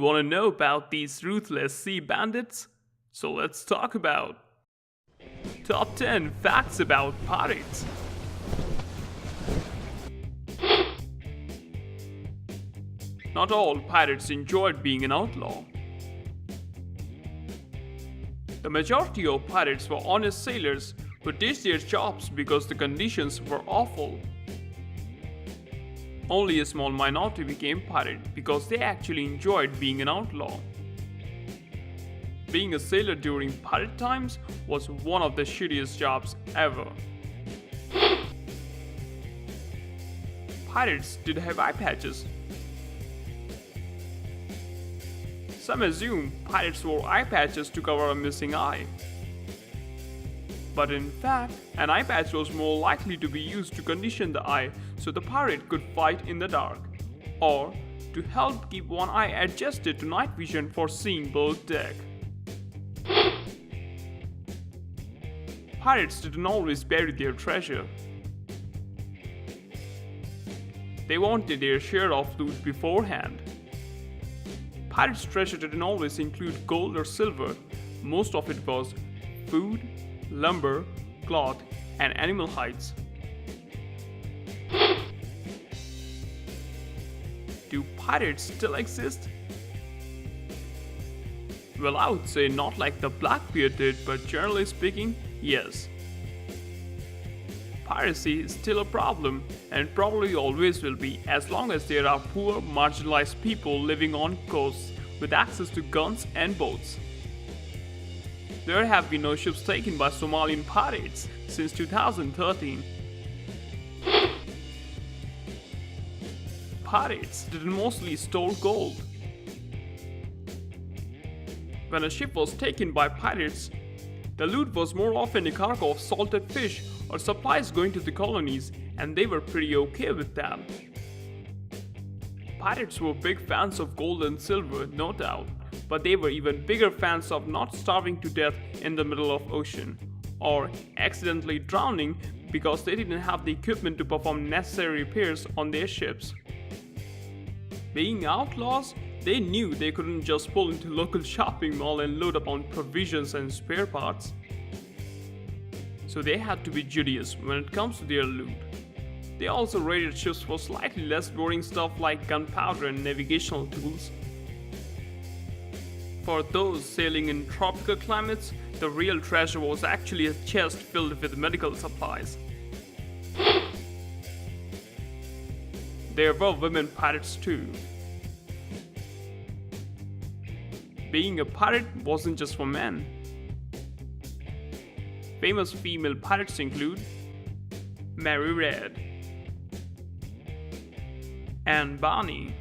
Want to know about these ruthless sea bandits? So let's talk about Top 10 Facts About Pirates. Not all pirates enjoyed being an outlaw. The majority of pirates were honest sailors who ditched their jobs because the conditions were awful. Only a small minority became pirate because they actually enjoyed being an outlaw. Being a sailor during pirate times was one of the shittiest jobs ever. Pirates did have eye patches. Some assume pirates wore eye patches to cover a missing eye. But in fact, an eye patch was more likely to be used to condition the eye so the pirate could fight in the dark, or to help keep one eye adjusted to night vision for seeing below deck. Pirates didn't always bury their treasure. They wanted their share of loot beforehand. Pirates' treasure didn't always include gold or silver. Most of it was food, lumber, cloth, and animal hides. Do pirates still exist? Well, I would say not like the Blackbeard did, but generally speaking, yes. Piracy is still a problem, and probably always will be, as long as there are poor, marginalized people living on coasts with access to guns and boats. There have been no ships taken by Somalian pirates since 2013. Pirates didn't mostly store gold. When a ship was taken by pirates, the loot was more often a cargo of salted fish or supplies going to the colonies, and they were pretty okay with that. Pirates were big fans of gold and silver, no doubt, but they were even bigger fans of not starving to death in the middle of ocean, or accidentally drowning because they didn't have the equipment to perform necessary repairs on their ships. Being outlaws, they knew they couldn't just pull into local shopping mall and load up on provisions and spare parts. So they had to be judicious when it comes to their loot. They also raided ships for slightly less boring stuff like gunpowder and navigational tools. For those sailing in tropical climates, the real treasure was actually a chest filled with medical supplies. There were women pirates too. Being a pirate wasn't just for men. Famous female pirates include Mary Red, Anne Barney,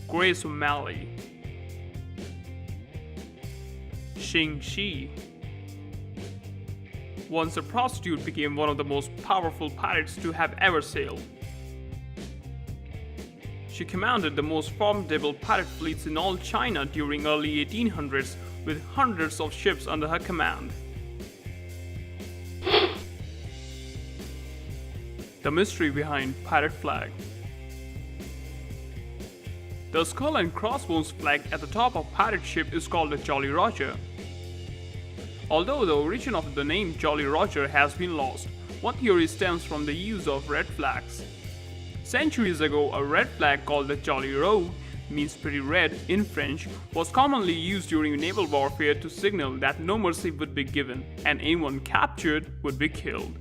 Grace O'Malley, Xing Shi. Once a prostitute became one of the most powerful pirates to have ever sailed. She commanded the most formidable pirate fleets in all China during early 1800s with hundreds of ships under her command. The mystery behind Pirate Flag. The skull and crossbones flag at the top of pirate ship is called a Jolly Roger. Although the origin of the name Jolly Roger has been lost, one theory stems from the use of red flags. Centuries ago, a red flag called the Jolly Rogue, means pretty red in French, was commonly used during naval warfare to signal that no mercy would be given and anyone captured would be killed.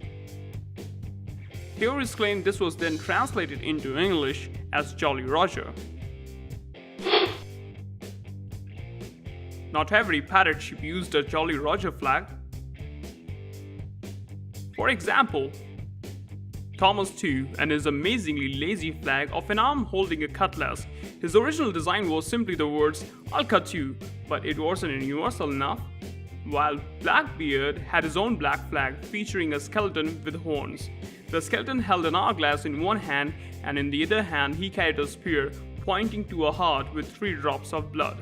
Theories claim this was then translated into English as Jolly Roger. Not every pirate ship used a Jolly Roger flag. For example, Thomas II and his amazingly lazy flag of an arm holding a cutlass. His original design was simply the words, "I'll cut you," but it wasn't universal enough. While Blackbeard had his own black flag featuring a skeleton with horns. The skeleton held an hourglass in one hand, and in the other hand he carried a spear pointing to a heart with 3 drops of blood.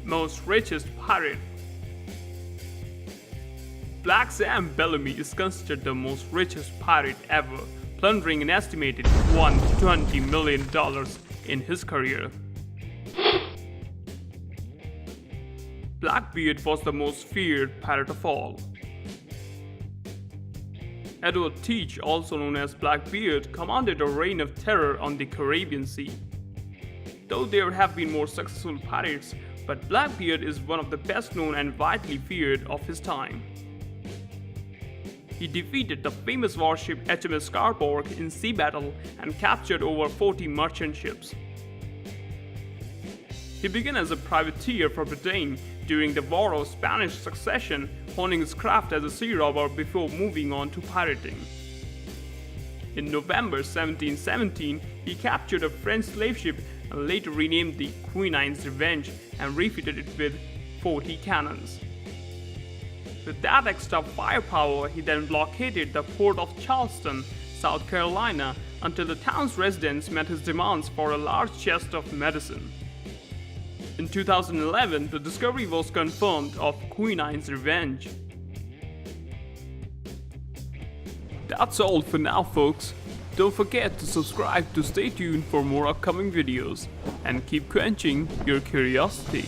Most richest pirate. Black Sam Bellamy is considered the most richest pirate ever, plundering an estimated $1 to $20 million in his career. Blackbeard was the most feared pirate of all. Edward Teach, also known as Blackbeard, commanded a reign of terror on the Caribbean Sea. Though there have been more successful pirates, but Blackbeard is one of the best known and widely feared of his time. He defeated the famous warship HMS Scarborough in sea battle and captured over 40 merchant ships. He began as a privateer for Britain during the War of Spanish Succession, honing his craft as a sea robber before moving on to pirating. In November 1717, he captured a French slave ship and later renamed the Queen's Revenge and refitted it with 40 cannons. With that extra firepower, he then blockaded the port of Charleston, South Carolina, until the town's residents met his demands for a large chest of medicine. In 2011, the discovery was confirmed of Queen's Revenge. That's all for now, folks. Don't forget to subscribe to stay tuned for more upcoming videos, and keep quenching your curiosity.